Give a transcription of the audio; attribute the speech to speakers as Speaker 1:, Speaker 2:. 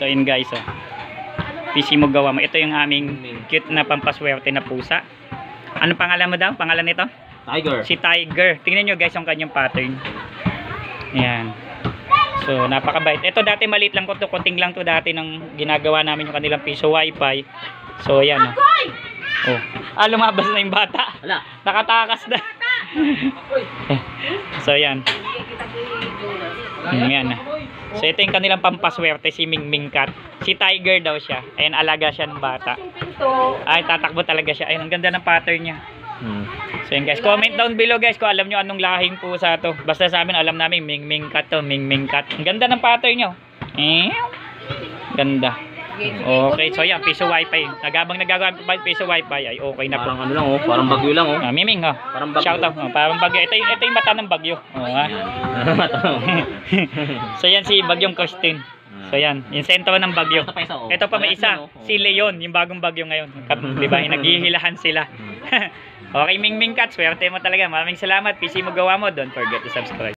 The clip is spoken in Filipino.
Speaker 1: So yun guys, oh. PC mo gawa mo. Ito yung aming cute na pampaswerte na pusa. Ano pangalan mo daw? Pangalan nito?
Speaker 2: Tiger.
Speaker 1: Si Tiger. Tingnan nyo guys yung kanyang pattern. Ayan. So napakabait. Ito dati maliit lang ko to. Konting lang to dati nang ginagawa namin yung kanilang piso wifi. So ayan. Oh. Lumabas na yung bata.
Speaker 2: Wala.
Speaker 1: Nakatakas na. So ayan. Ayan. So ito yung kanilang pampaswerte, si Mingming Cat. Si Tiger daw siya. Ayan, alaga siya ng bata. Ay, tatakbo talaga siya. Ayun, ang ganda ng pattern niya. So yun guys, comment down below guys kung alam nyo anong lahing pusa to. Basta sa amin, alam namin, Mingming Cat to, Mingming Cat. Ang ganda ng pattern nyo. Ganda. Okay, so yan, piso wifi. Habang nagagawa ng piso wifi ay okay na po.
Speaker 2: Parang ano lang oh, parang bagyo lang oh.
Speaker 1: Miming oh.
Speaker 2: Parang bagyo.
Speaker 1: Shout out oh, parang bagyo. Ito yung mata ng bagyo. Oh, ha. So yan si Bagyong Christine. So yan, yung sentro ng bagyo. Ito pa may isa, si Leon, yung bagong bagyo ngayon. Di ba, naghihilahan sila. Okay, Mingming Cat, swerte mo talaga. Maraming salamat. PC mo gawa mo. Don't forget to subscribe.